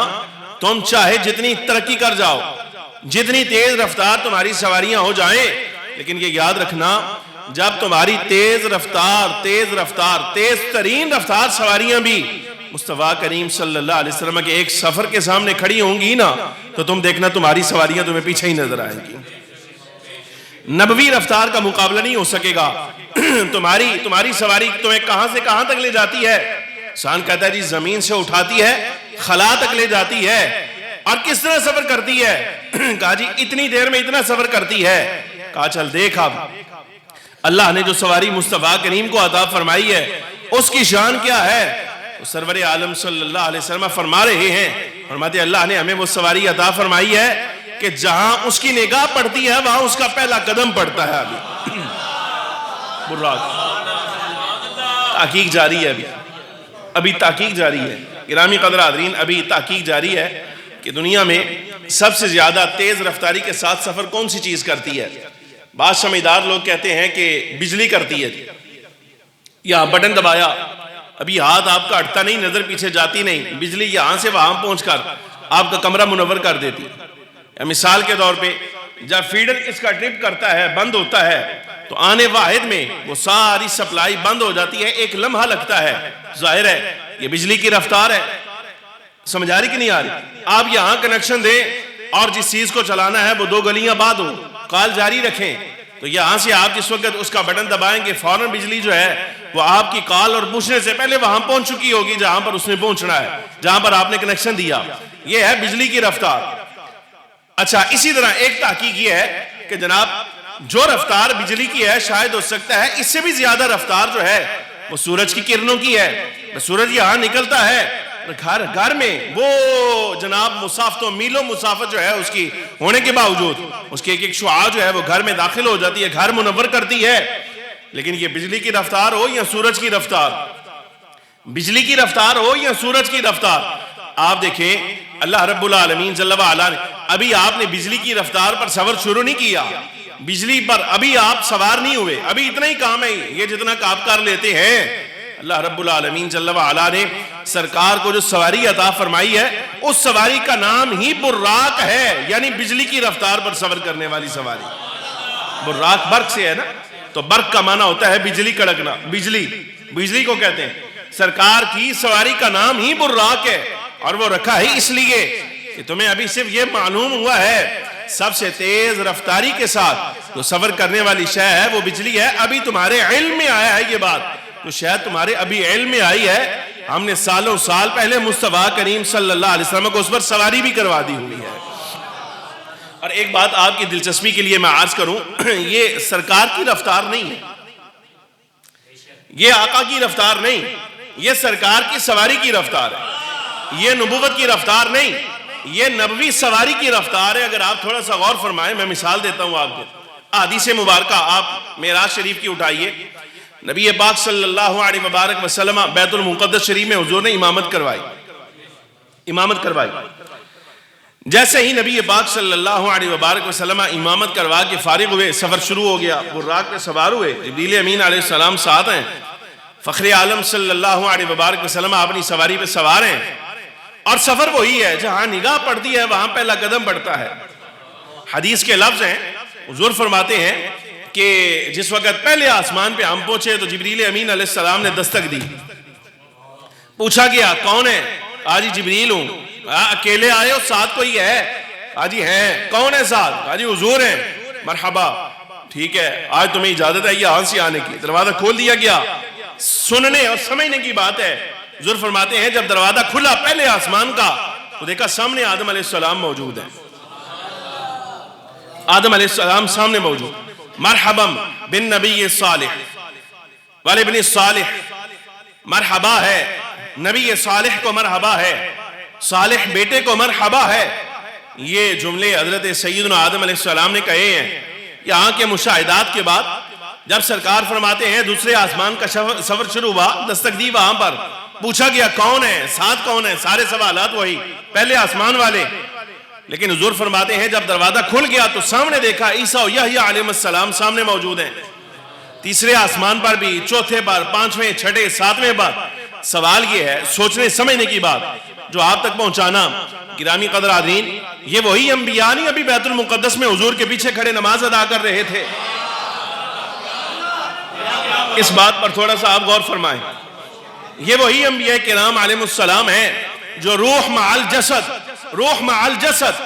تم چاہے جتنی ترقی کر جاؤ، جتنی تیز رفتار تمہاری سواریاں ہو جائیں، لیکن یہ یاد رکھنا جب تمہاری تیز ترین رفتار سواریاں بھی مصطفیٰ کریم صلی اللہ علیہ وسلم کے ایک سفر کے سامنے کھڑی ہوں گی نا تو تم دیکھنا تمہاری سواریاں تمہیں پیچھے ہی نظر آئیں گی۔ نبوی رفتار کا مقابلہ نہیں ہو سکے گا۔ تمہاری سواری تمہیں کہاں سے کہاں تک لے جاتی ہے؟ انسان کہتا ہے جی زمین سے اٹھاتی ہے، خلا تک لے جاتی ہے، اور کس طرح سفر کرتی ہے؟ کہا جی اتنی دیر میں اتنا سفر کرتی ہے۔ کہا چل دیکھ اب اللہ نے جو سواری مصطفیٰ کریم کو عطا فرمائی ہے اس کی شان کیا ہے؟ سرور عالم صلی اللہ علیہ وسلم فرما رہے ہیں، فرماتے اللہ نے ہمیں وہ سواری عطا فرمائی ہے کہ جہاں اس کی نگاہ پڑتی ہے وہاں اس کا پہلا قدم پڑتا ہے۔ براق تحقیق جاری ہے، ابھی تحقیق جاری ہے گرامی قدر حاضرین، ابھی تحقیق جاری ہے کہ دنیا میں سب سے زیادہ تیز رفتاری کے ساتھ سفر کون سی چیز کرتی ہے؟ بعض سمجھدار لوگ کہتے ہیں کہ بجلی کرتی ہے، یہاں بٹن دبایا ابھی ہاتھ آپ کا ہٹتا نہیں، نظر پیچھے جاتی نہیں، بجلی یہاں سے وہاں پہنچ کر آپ کا کمرہ منور کر دیتی۔ مثال کے طور پہ جب فیڈر اس کا ٹرپ کرتا ہے، بند ہوتا ہے، تو آنے واحد میں وہ ساری سپلائی بند ہو جاتی ہے، ایک لمحہ لگتا ہے۔ ظاہر ہے یہ بجلی کی رفتار ہے، سمجھ آ رہی کہ نہیں آ رہی؟ آپ یہاں کنیکشن دیں اور جس چیز کو چلانا ہے وہ 2 گلیاں بعد ہو، کال جاری رکھیں، تو یہاں سے آپ جس وقت اس کا بٹن دبائیں گے فوراً بجلی جو ہے وہ آپ کی کال اور پوچھنے سے پہلے وہاں پہنچ چکی ہوگی جہاں پر اس نے پہنچنا ہے، جہاں پر آپ نے کنیکشن دیا۔ یہ ہے بجلی کی رفتار۔ اچھا اسی طرح ایک تحقیق یہ ہے کہ جناب جو رفتار بجلی کی ہے شاید ہو سکتا ہے اس سے بھی زیادہ رفتار جو ہے وہ سورج کی کرنوں کی ہے۔ سورج یہاں نکلتا ہے، گھر میں وہ جناب مسافتوں میلوں مسافت جو ہے اس کی ہونے کے باوجود اس کی ایک شعاع جو ہے وہ گھر میں داخل ہو جاتی ہے، گھر منور کرتی ہے۔ لیکن یہ بجلی کی رفتار ہو یا سورج کی رفتار، بجلی کی رفتار ہو یا سورج کی رفتار، آپ دیکھیں اللہ رب العالمین جل وعلا نے ابھی آپ نے بجلی کی رفتار پر سفر شروع نہیں کیا، بجلی پر ابھی آپ سوار نہیں ہوئے، ابھی اتنا ہی کام ہے یہ جتنا کام کر لیتے ہیں۔ اللہ رب العالمین جل وعلا نے سرکار کو جو سواری عطا فرمائی ہے اس سواری کا نام ہی براق ہے، یعنی بجلی کی رفتار پر سفر کرنے والی سواری۔ براق برق سے ہے نا، تو برق کا معنی ہوتا ہے بجلی کڑکنا، بجلی کو کہتے ہیں۔ سرکار کی سواری کا نام ہی براق ہے، اور وہ رکھا ہے اس لیے کہ تمہیں ابھی صرف یہ معلوم ہوا ہے سب سے تیز رفتاری کے ساتھ جو سفر کرنے والی شے ہے وہ بجلی ہے۔ ابھی تمہارے علم میں آیا ہے یہ بات، تو شاید تمہارے ابھی علم میں آئی ہے، ہم نے سالوں سال پہلے مصطفیٰ کریم صلی اللہ علیہ وسلم کو اس پر سواری بھی کروا دی ہوئی ہے۔ اور ایک بات آپ کی دلچسپی کے لیے میں عرض کروں، یہ سرکار کی رفتار نہیں ہے، یہ آقا کی رفتار نہیں، یہ سرکار کی سواری کی رفتار ہے، یہ نبوت کی رفتار نہیں، یہ نبوی سواری کی رفتار ہے۔ اگر آپ تھوڑا سا غور فرمائیں، میں مثال دیتا ہوں آپ کو، حدیث مبارکہ آپ معراج شریف کی اٹھائیے، نبی پاک صلی اللہ علیہ وبارک وسلم بیت المقدس شریف میں حضور نے امامت کروائی۔ جیسے ہی نبی پاک صلی اللہ علیہ وبارک وسلم امامت کروا کے فارغ ہوئے، سفر شروع ہو گیا، براق پہ سوار ہوئے، جبریل امین علیہ السلام ساتھ ہیں، فخر عالم صلی اللہ علیہ وبارک وسلم اپنی سواری پہ سوار ہیں۔ اور سفر وہی ہے جہاں نگاہ پڑتی ہے وہاں پہلا قدم بڑھتا ہے. حدیث کے لفظ ہیں، حضور فرماتے ہیں کہ جس وقت پہلے آسمان پہ ہم پہنچے تو جبریل امین علیہ السلام نے دستک دی. پوچھا گیا کون ہے؟ آجی جبریل ہوں. اکیلے آئے ہو ساتھ کوئی ہے؟ آجی ہیں. کون ہے ساتھ؟ آجی حضور ہیں. مرحبا، ٹھیک ہے آج تمہیں اجازت ہے یہاں سے آنے کی. دروازہ کھول دیا گیا. سننے اور سمجھنے کی بات ہے. حضور فرماتے ہیں جب دروازہ کھلا پہلے آسمان کا تو دیکھا سامنے آدم علیہ السلام موجود ہیں. آدم علیہ السلام سامنے موجود. مرحبا بن نبی صالح والابن صالح. مرحبا ہے نبی صالح کو، مرحبا ہے صالح بیٹے کو، مرحبا ہے. یہ جملے حضرت سیدنا آدم علیہ السلام نے کہے ہیں. یہاں کے مشاہدات کے بعد جب سرکار فرماتے ہیں دوسرے آسمان کا سفر شروع ہوا، دستک دی وہاں پر. پوچھا گیا کون ہے ساتھ، کون ہے؟ سارے سوالات وہی پہلے آسمان والے. لیکن حضور فرماتے ہیں جب دروازہ کھل گیا تو سامنے دیکھا عیسیٰ و یحییٰ علیہ السلام سامنے موجود ہیں. تیسرے آسمان پر بھی، چوتھے پر، پانچویں، چھٹے، ساتویں پر. سوال یہ ہے سوچنے سمجھنے کی بات جو آپ تک پہنچانا. گرامی قدر حاضرین، یہ وہی انبیاء نہیں ابھی بیت المقدس میں حضور کے پیچھے کھڑے نماز ادا کر رہے تھے؟ اس بات پر تھوڑا سا آپ غور فرمائیں. یہ وہی انبیاء کرام علیہ السلام ہیں جو روح مع الجسد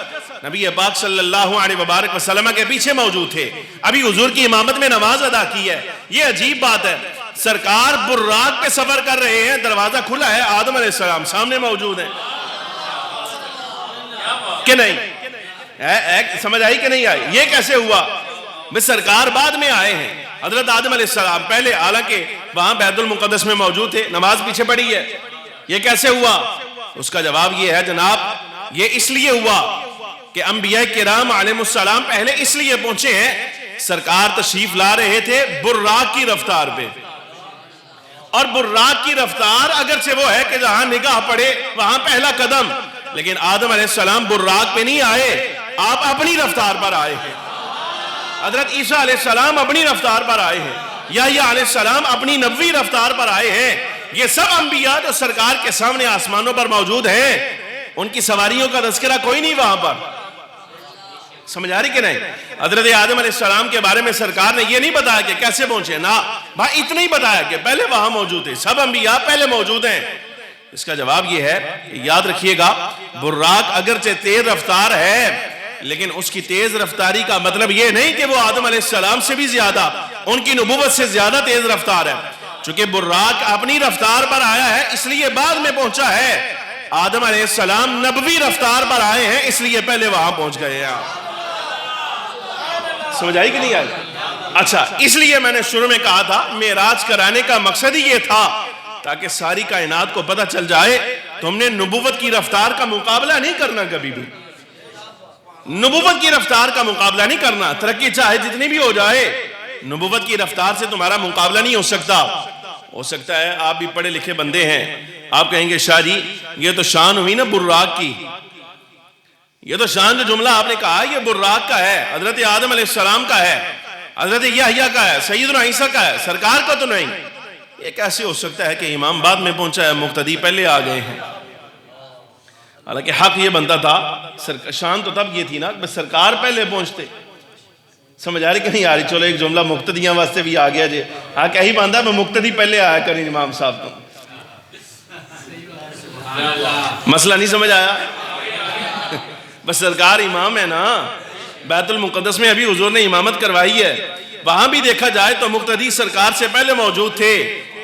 نبی پاک صلی اللہ علیہ وبارک وسلم کے پیچھے موجود تھے. ابھی حضور کی امامت میں نماز ادا کی ہے. یہ عجیب بات ہے، سرکار براق پہ سفر کر رہے ہیں، دروازہ کھلا ہے، آدم علیہ السلام سامنے موجود ہیں کہ نہیں؟ سمجھ آئی کہ نہیں آئی؟ یہ کیسے ہوا؟ بس سرکار بعد میں آئے ہیں، حضرت آدم علیہ السلام پہلے، حالانکہ وہاں بیت المقدس میں موجود تھے، نماز پیچھے پڑی ہے. یہ کیسے ہوا؟ اس کا جواب یہ ہے جناب، یہ اس لیے ہوا کہ انبیاء کرام علیہ السلام پہلے اس لیے پہنچے ہیں. سرکار تشریف لا رہے تھے براق کی رفتار پہ، اور براق کی رفتار اگرچہ وہ ہے کہ جہاں نگاہ پڑے وہاں پہلا قدم، لیکن آدم علیہ السلام براق پہ نہیں آئے، آپ اپنی رفتار پر آئے ہیں. حضرت عیسیٰ علیہ السلام اپنی رفتار پر آئے ہیں، یحییٰ علیہ السلام اپنی نبوی رفتار پر آئے ہیں. یہ سب انبیاء جو سرکار کے سامنے آسمانوں پر موجود ہیں، ان کی سواریوں کا تذکرہ کوئی نہیں وہاں پر. سمجھ آ رہی کہ نہیں؟ حضرت آدم علیہ السلام کے بارے میں سرکار نے یہ نہیں بتایا کہ کیسے پہنچے، نہ بھائی اتنا ہی بتایا کہ پہلے وہاں موجود تھے. سب انبیاء پہلے موجود ہیں. اس کا جواب یہ ہے کہ یاد رکھیے گا، براق اگرچہ تیز رفتار ہے لیکن اس کی تیز رفتاری کا مطلب یہ نہیں کہ وہ آدم علیہ السلام سے بھی زیادہ، ان کی نبوت سے زیادہ تیز رفتار ہے. چونکہ براق اپنی رفتار پر آیا ہے اس لیے بعد میں پہنچا ہے. آدم علیہ السلام نبوی رفتار پر آئے ہیں اس لیے پہلے وہاں پہنچ گئے ہیں. سمجھ آئی کہ نہیں آئی؟ اچھا، اس لیے میں نے شروع میں کہا تھا معراج کرانے کا مقصد ہی یہ تھا تاکہ ساری کائنات کو پتہ چل جائے تم نے نبوت کی رفتار کا مقابلہ نہیں کرنا. کبھی بھی نبوت کی رفتار کا مقابلہ نہیں کرنا. ترقی چاہے جتنی بھی ہو جائے، نبوت کی رفتار سے تمہارا مقابلہ نہیں ہو سکتا. ہو سکتا ہے آپ بھی پڑھے لکھے بندے ہیں، آپ کہیں گے شاہ جی یہ تو شان ہوئی نا براق کی، یہ تو شان جو جملہ آپ نے کہا یہ براق کا ہے، حضرت آدم علیہ السلام کا ہے، حضرت یحییٰ کا ہے، سیدنا عیسیٰ کا ہے، سرکار کا تو نہیں. یہ کیسے ہو سکتا ہے کہ امام بعد میں پہنچا ہے، مقتدی پہلے آ گئے ہیں؟ حالانکہ حق یہ بنتا تھا، شان تو تب یہ تھی نا بس سرکار پہلے پہنچتے. سمجھ آ رہی کہ نہیں آ رہی؟ چلو ایک جملہ مقتدیاں واسطے بھی آ گیا جی. ہاں کیا ہی باندھا میں مقتدی پہلے آیا کریں امام صاحب تو. مسئلہ نہیں سمجھ آیا؟ بس سرکار امام ہے نا. بیت المقدس میں ابھی حضور نے امامت کروائی ہے، وہاں بھی دیکھا جائے تو مقتدی سرکار سے پہلے موجود تھے.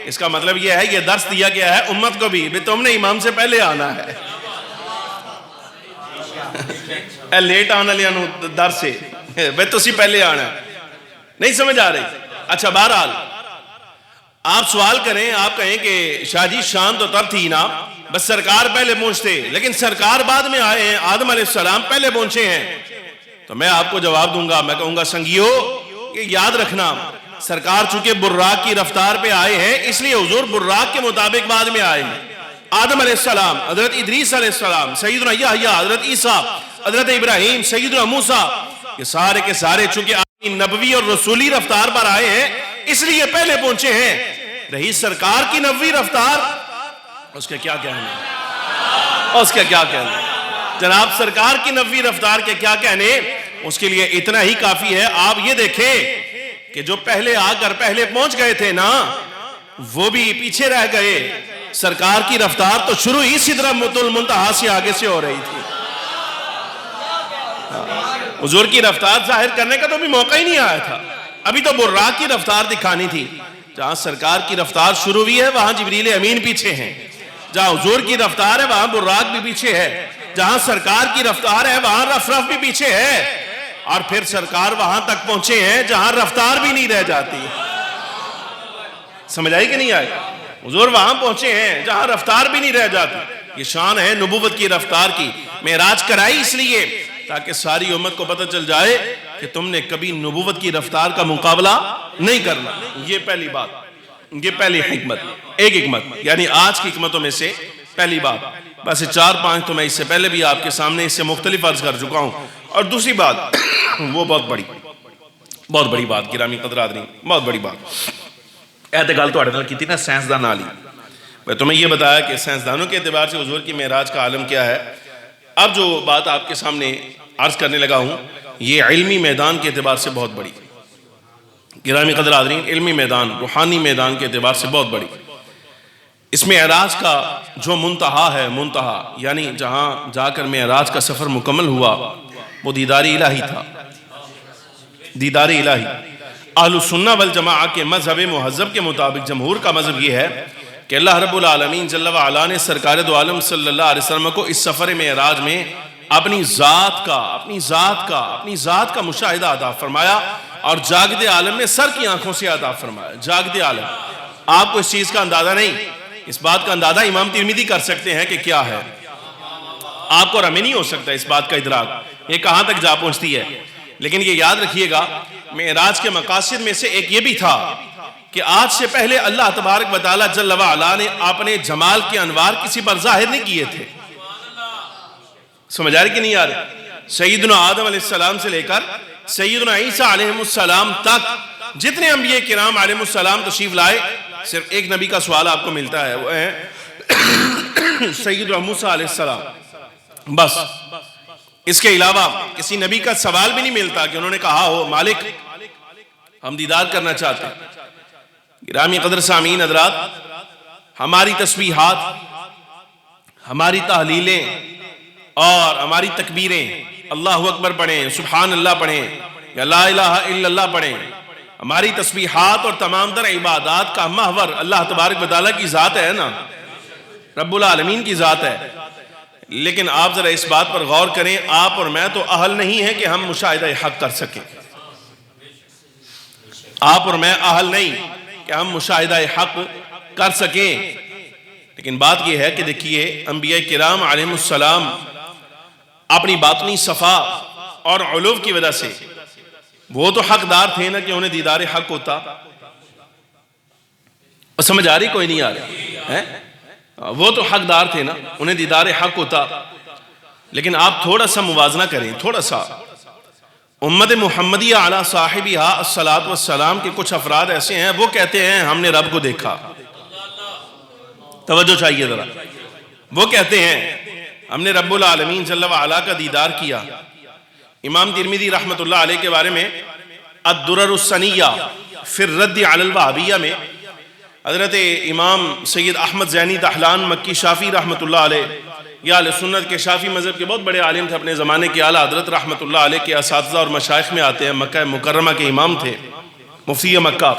اس کا مطلب یہ ہے، یہ درس دیا گیا ہے امت کو بھی تم نے امام سے پہلے آنا ہے. لیٹ آنا لیا در سے بھئی تو اسی پہلے آنا ہے. نہیں سمجھ آ رہی؟ اچھا بہرحال آپ سوال کریں، آپ کہیں کہ شاہ جی شان تو تب تھی نا بس سرکار پہلے پہنچتے، لیکن سرکار بعد میں آئے ہیں، آدم علیہ السلام پہلے پہنچے ہیں. تو میں آپ کو جواب دوں گا، میں کہوں گا سنگیو یہ یاد رکھنا، سرکار چونکہ براق کی رفتار پہ آئے ہیں اس لیے حضور براق کے مطابق بعد میں آئے ہیں. آدم علیہ السلام، حضرت ادریس علیہ السلام، سیدنا یحییٰ، حضرت عیسیٰ، حضرت ابراہیم، سیدنا موسیٰ، یہ سارے کے سارے چونکہ اپنی نبوی اور رسولی رفتار پر آئے ہیں اس لیے پہلے پہنچے ہیں. رہی سرکار کی نبوی رفتار، اس کے کیا کہنا ہے؟ اس کا کیا کہنا، جناب سرکار کی نبوی رفتار کے کیا کہنے، اس کے لیے اتنا ہی کافی ہے۔ آپ یہ دیکھیں کہ جو پہلے آ کر پہلے پہنچ گئے تھے نا، وہ بھی پیچھے رہ گئے۔ سرکار کی رفتار تو شروع ہی سدرۃ المنتہا سے آگے سے ہو رہی تھی۔ حضور کی رفتار ظاہر کرنے کا تو بھی موقع ہی نہیں آیا تھا، ابھی تو براق کی رفتار دکھانی تھی۔ جہاں سرکار کی رفتار شروع ہوئی ہے وہاں جبریل امین پیچھے ہیں، جہاں حضور کی رفتار ہے وہاں براق بھی پیچھے ہے، جہاں سرکار کی رفتار ہے وہاں رف رف بھی پیچھے ہے، اور پھر سرکار وہاں تک پہنچے ہیں جہاں رفتار بھی نہیں رہ جاتی۔ سمجھ آئی کہ نہیں آئی؟ حضور وہاں پہنچے ہیں جہاں رفتار بھی نہیں رہ جاتی۔ یہ شان ہے نبوت کی رفتار کی۔ معراج کرائی اس لیے تاکہ ساری امت کو پتہ چل جائے کہ تم نے کبھی نبوت کی رفتار کا مقابلہ نہیں کرنا۔ یہ پہلی بات، یہ پہلی حکمت، ایک حکمت، یعنی آج کی حکمتوں میں سے پہلی بات۔ بس 4-5 تو میں اس سے پہلے بھی آپ کے سامنے اس سے مختلف عرض کر چکا ہوں۔ اور دوسری بات، وہ بہت بڑی بات، گرامی قدر حاضرین، بہت بڑی بات اعتقال تو اڑنال کی تھی نا سائنسدان علی۔ میں تمہیں یہ بتایا کہ سائنسدانوں کے اعتبار سے حضور کی معراج کا عالم کیا ہے۔ اب جو بات آپ کے سامنے عرض کرنے لگا ہوں یہ علمی میدان کے اعتبار سے بہت بڑی، گرامی قدر حاضرین، علمی میدان، روحانی میدان کے اعتبار سے بہت بڑی۔ اس معراج کا جو منتہا ہے، منتہا یعنی جہاں جا کر معراج کا سفر مکمل ہوا، وہ دیدار الہی تھا، دیدار الہی۔ اہل السنہ والجماعہ کے مذہب مہذب کے مطابق جمہور کا مذہب یہ ہے کہ اللہ رب العالمین جل وعلا نے سرکار دو عالم صلی اللہ علیہ وسلم کو اس سفر معراج میں اپنی ذات کا مشاہدہ عطا فرمایا، اور جاگدے عالم میں سر کی آنکھوں سے عطا فرمایا۔ جاگدے عالم، آپ کو اس چیز کا اندازہ نہیں، اس بات کا اندازہ امام ترمذی کر سکتے ہیں کہ کیا ہے، آپ کو اور ہمیں نہیں ہو سکتا اس بات کا ادراک، یہ کہاں تک جا پہنچتی ہے۔ لیکن یہ یاد رکھیے گا معراج کے مقاصد میں سے ایک یہ بھی تھا کہ آج سے پہلے اللہ تبارک و تعالی جل وعلا نے اپنے جمال کے انوار کسی پر ظاہر نہیں کیے تھے۔ سمجھ آ رہی کہ نہیں آ رہی؟ سیدنا آدم علیہ السلام سے لے کر سیدنا عیسیٰ علیہ السلام تک جتنے انبیاء کرام علیہ السلام تشریف لائے، صرف ایک نبی کا سوال آپ کو ملتا ہے، وہ ہے سیدنا موسیٰ علیہ السلام، بس۔ اس کے علاوہ کسی نبی کا سوال بھی نہیں ملتا کہ انہوں نے کہا ہو مالک ہم دیدار کرنا چاہتے ہیں۔ گرامی قدر سامعین حضرات، ہماری تسبیحات، ہماری تحلیلیں اور ہماری تکبیریں، اللہ اکبر پڑھیں، سبحان اللہ پڑھیں یا لا الہ الا اللہ پڑھیں، ہماری تسبیحات اور تمام تر عبادات کا محور اللہ تبارک و تعالیٰ کی ذات ہے نا، رب العالمین کی ذات ہے۔ لیکن آپ ذرا اس بات پر غور کریں، آپ اور میں تو اہل نہیں ہیں کہ ہم مشاہدہ حق کر سکیں، آپ اور میں اہل نہیں کہ ہم مشاہدہ حق کر سکیں۔ لیکن بات یہ ہے کہ دیکھیے انبیاء کرام علیہ السلام اپنی باطنی صفا اور علو کی وجہ سے وہ تو حقدار تھے نا کہ انہیں دیدار حق ہوتا۔ سمجھ آ رہی کوئی نہیں آ رہی؟ وہ تو حقدار تھے نا، انہیں دیدار حق ہوتا۔ لیکن آپ تھوڑا سا موازنہ کریں، تھوڑا سا امت محمدیہ علی صاحبہا الصلاۃ والسلام کے کچھ افراد ایسے ہیں وہ کہتے ہیں ہم نے رب کو دیکھا، توجہ چاہیے ذرا، وہ کہتے ہیں ہم نے رب العالمین جل وعلا کا دیدار کیا۔ امام ترمذی رحمت اللہ علیہ کے بارے میں الدرر السنیہ فی الرد علی الوہابیہ میں حضرت امام سید احمد زینی دہلان مکی شافی رحمت اللہ علیہ، یا اہل سنت کے شافی مذہب کے بہت بڑے عالم تھے اپنے زمانے کے، اعلیٰ حضرت رحمت اللہ علیہ کے اساتذہ اور مشائخ میں آتے ہیں، مکہ مکرمہ کے امام تھے، مفتی مکہ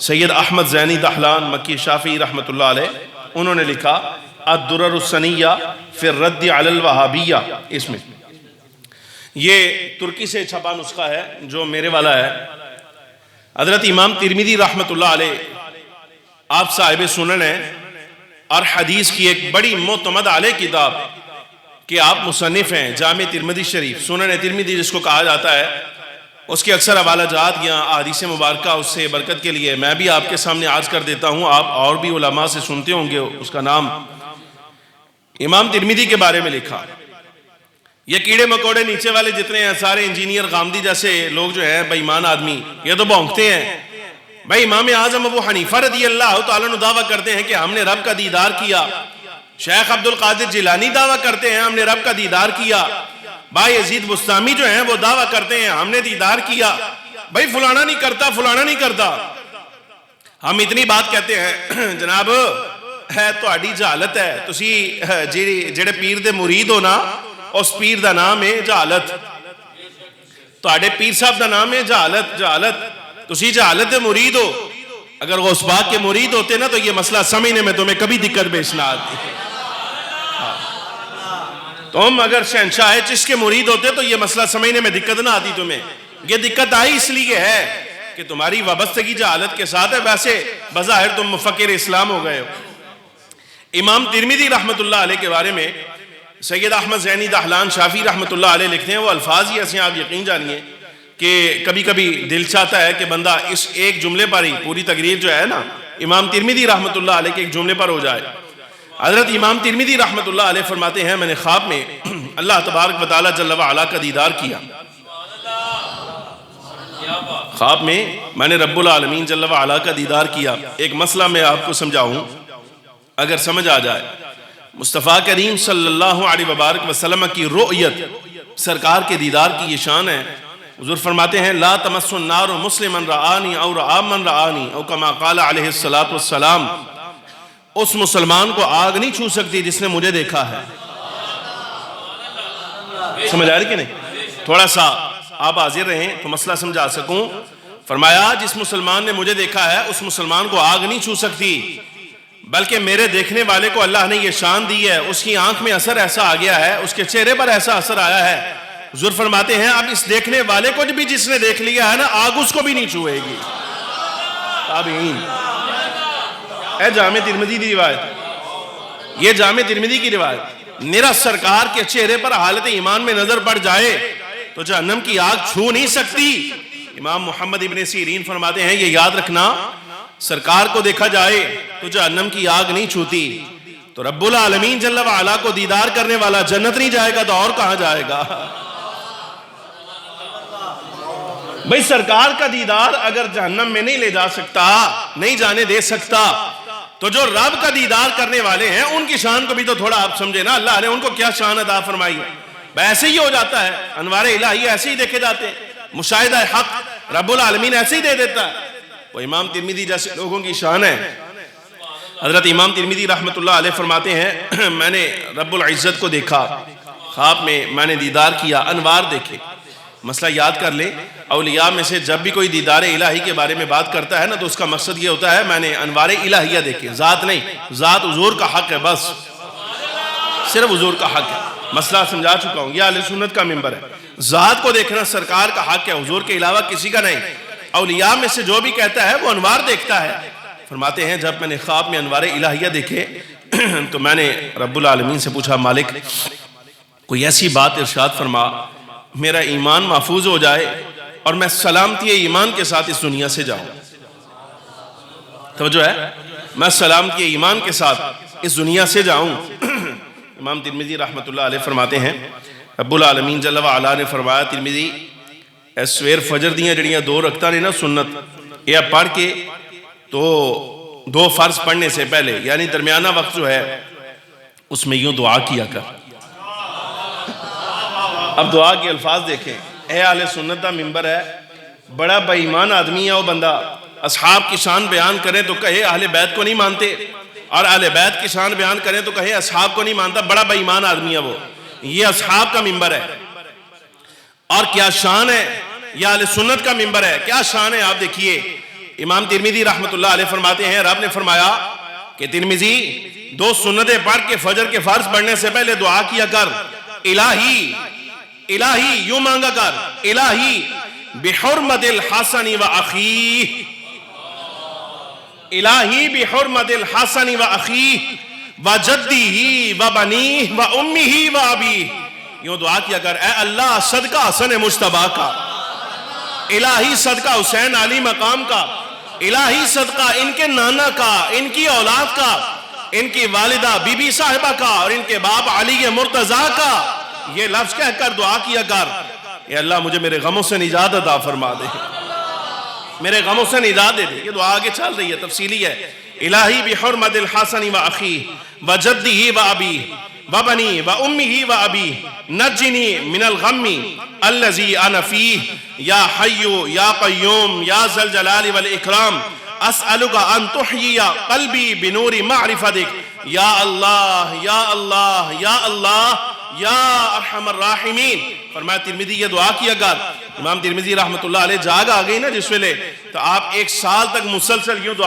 سید احمد زینی دہلان مکی شافی رحمت اللہ علیہ، انہوں نے لکھا الدرر السنیہ فی الرد علی الوہابیہ، اس میں یہ ترکی سے چھپا نسخہ ہے جو میرے والا ہے۔ حضرت امام ترمذی رحمت اللہ علیہ آپ صاحب سنن ہیں اور حدیث کی ایک بڑی معتمد علیہ کتاب کہ آپ مصنف ہیں، جامع ترمذی شریف، سنن ترمذی جس کو کہا جاتا ہے، اس کے اکثر حوالہ جات یا احادیث مبارکہ اس سے برکت کے لیے میں بھی آپ کے سامنے عرض کر دیتا ہوں، آپ اور بھی علماء سے سنتے ہوں گے اس کا نام۔ امام ترمذی کے بارے میں لکھا، یہ کیڑے مکوڑے نیچے والے جتنے ہیں سارے انجینئر غامدی جیسے لوگ جو ہیں بے ایمان آدمی، یہ تو بھونکتے ہیں بھائی امام اعظم ابو حنیفہ رضی اللہ تعالیٰ عنہ دعویٰ کرتے ہیں کہ ہم نے رب کا دیدار کیا، شیخ عبد القادر جیلانی دعویٰ کرتے ہیں ہم نے رب کا دیدار کیا، بھائی یزید بستامی جو ہیں وہ دعویٰ کرتے ہیں ہم نے دیدار کیا، بھائی فلانا نہیں کرتا فلانا نہیں کرتا۔ ہم اتنی بات کہتے ہیں جناب ہے تہاڈی جہالت ہے، تسی جڑے پیر دے مرید ہو نا اس پیر دا نام ہے جہالت، تہاڈے پیر صاحب دا نام ہے جہالت، تسی جہالت دے مرید ہو۔ اگر غوث پاک کے مرید ہوتے نا تو یہ مسئلہ سمجھنے میں تمہیں کبھی دقت پیش نہ آتی۔ تم اگر شہنشاہ چشت کے مرید ہوتے تو یہ مسئلہ سمجھنے میں دقت نہ آتی تمہیں۔ یہ دقت آئی اس لیے ہے کہ تمہاری وابستگی جہالت کے ساتھ ہے، ویسے بظاہر تم مفکر اسلام ہو گئے ہو۔ امام ترمذی رحمت اللہ علیہ کے بارے میں سید احمد زینی دہلان شافی رحمت اللہ علیہ لکھتے ہیں، وہ الفاظ ہی ایسے ہیں آپ یقین جانیے کہ کبھی کبھی دل چاہتا ہے کہ بندہ اس ایک جملے پر ہی پوری تقریر جو ہے نا امام ترمذی رحمت اللہ علیہ کے ایک جملے پر ہو جائے۔ حضرت امام ترمذی رحمت اللہ علیہ فرماتے ہیں میں نے خواب میں اللہ تبارک و تعالی جل وعلا کا دیدار کیا، خواب میں نے رب العالمین جل وعلا کا دیدار کیا۔ ایک مسئلہ میں آپ کو سمجھاؤں اگر سمجھ آ جائے، مصطفیٰ کریم صلی اللہ علیہ وبارک وسلم کی رؤیت، سرکار کے دیدار کی یہ شان ہے۔ حضور فرماتے ہیں لا تمس النار مسلما رآنی او رآ من رآنی او کما قال علیہ السلام، اس مسلمان کو آگ نہیں چھو سکتی جس نے مجھے دیکھا ہے۔ سمجھ آ رہی کہ نہیں؟ تھوڑا سا آپ حاضر رہیں تو مسئلہ سمجھا سکوں۔ فرمایا جس مسلمان نے مجھے دیکھا ہے اس مسلمان کو آگ نہیں چھو سکتی، بلکہ میرے دیکھنے والے کو اللہ نے یہ شان دی ہے، اس کی آنکھ میں اثر ایسا آ گیا ہے، اس کے چہرے پر ایسا اثر آیا ہے۔ حضور فرماتے ہیں اب اس دیکھنے والے کو بھی جس نے دیکھ لیا ہے نا آگ اس کو بھی نہیں چھوئے گی۔ تابعین، اے جامع ترمذی کی روایت، یہ جامع ترمذی کی روایت، میرا سرکار کے چہرے پر حالت ایمان میں نظر پڑ جائے تو جہنم کی آگ چھو نہیں سکتی۔ امام محمد ابن سیرین فرماتے ہیں یہ یاد رکھنا، سرکار کو دیکھا جائے تو جہنم کی آگ نہیں چھوتی، تو رب العالمین جل وعلا کو دیدار کرنے والا جنت نہیں جائے گا تو اور کہاں جائے گا؟ بھئی سرکار کا دیدار اگر جہنم میں نہیں لے جا سکتا، نہیں جانے دے سکتا، تو جو رب کا دیدار کرنے والے ہیں ان کی شان کو بھی تو تھوڑا آپ سمجھے نا، اللہ نے ان کو کیا شان عطا فرمائی ہے۔ ایسے ہی ہو جاتا ہے، انوار الہی ایسے ہی دیکھے جاتے ہیں، مشاہدہ حق رب العالمین ایسے ہی دے دیتا ہے۔ وہ امام ترمذی جیسے لوگوں کی شان ہے۔ حضرت امام ترمذی رحمت اللہ علیہ فرماتے ہیں میں نے رب العزت کو دیکھا، خواب میں نے دیدار کیا، انوار دیکھے۔ مسئلہ یاد کر لیں، اولیاء میں سے جب بھی کوئی دیدار الہی کے بارے میں بات کرتا ہے نا تو اس کا مقصد یہ ہوتا ہے میں نے انوار الہیہ دیکھے، ذات نہیں، ذات حضور کا حق ہے، بس صرف حضور کا حق ہے۔ مسئلہ سمجھا چکا ہوں، یہ اہل سنت کا منبر ہے۔ ذات کو دیکھنا سرکار کا حق ہے، حضور کے علاوہ کسی کا نہیں۔ اولیاء میں سے جو بھی کہتا ہے وہ انوار دیکھتا ہے۔ فرماتے ہیں جب میں نے خواب میں انوار الہیہ دیکھے تو میں نے رب العالمین سے پوچھا مالک کوئی ایسی بات ارشاد فرما میرا ایمان محفوظ ہو جائے اور میں سلامتی ایمان کے ساتھ اس دنیا سے جاؤں۔ توجہ ہے، میں سلامتی ایمان کے ساتھ اس دنیا سے جاؤں۔ امام ترمذی رحمت اللہ علیہ فرماتے ہیں رب العالمین جل وعلا نے فرمایا ترمذی اے سویر فجر دیاں جڑیاں دو رکھتا نے نا سنت یہ پڑھ کے تو دو فرض پڑھنے سے پہلے یعنی درمیانہ وقت جو ہے اس میں یوں دعا کیا کر۔ اب دعا کے الفاظ دیکھیں، اے اہل سنت دا منبر ہے، بڑا بے ایمان آدمی ہے وہ بندہ، اصحاب کی شان بیان کریں تو کہے اہل بیت کو نہیں مانتے، اور اہل بیت کی شان بیان کریں تو کہے اصحاب کو نہیں مانتا، بڑا بے ایمان آدمی ہے وہ۔ یہ اصحاب کا منبر ہے، اور کیا شان ہے، یہ اہل سنت کا منبر ہے، کیا شان ہے آپ دیکھیے۔ امام ترمذی رحمت اللہ علیہ فرماتے ہیں رب نے فرمایا کہ ترمذی دو سنتیں پڑھ کے فجر کے فرض پڑھنے سے پہلے دعا کیا کر، الہی یوں مانگا کر، الہی بحرمت الحسن و اخیہ، الہی بحرمت الحسن و اخیہ و جدیہ و بنیہ و امیہ و ابیہ، یوں دعا کیا کر اے اللہ صدقہ حسن مجتبیٰ کا، الہی صدقہ حسین علی مقام کا، الہی صدقہ ان کے نانا کا، ان کی اولاد کا، ان کی والدہ بی بی صاحبہ کا، اور ان کے باپ علی مرتضیٰ کا، یہ لفظ کہہ کر دعا کیا کر اے اللہ مجھے میرے غموں سے نجات عطا فرما دے، میرے غموں سے نجات دے دے۔ یہ دعا آگے چل رہی ہے، تفصیلی ہے، الہی بحرمت الحسن و اخی و جدی و ابی و بنی و امی و ابی نجنی من الغم الذی انا فیہ یا حی یا قیوم یا ذا الجلال والاکرام اسألک ان تحیی قلبی بنور معرفتک یا اللہ یا اللہ یا اللہ یا ارحم الراحمین. فرمایا ترمذی یہ دعا کی اگر امام ترمذی رحمت اللہ علیہ جاگ آ گئی نا جس ویلے تو آپ ایک سال تک مسلسل یوں دعا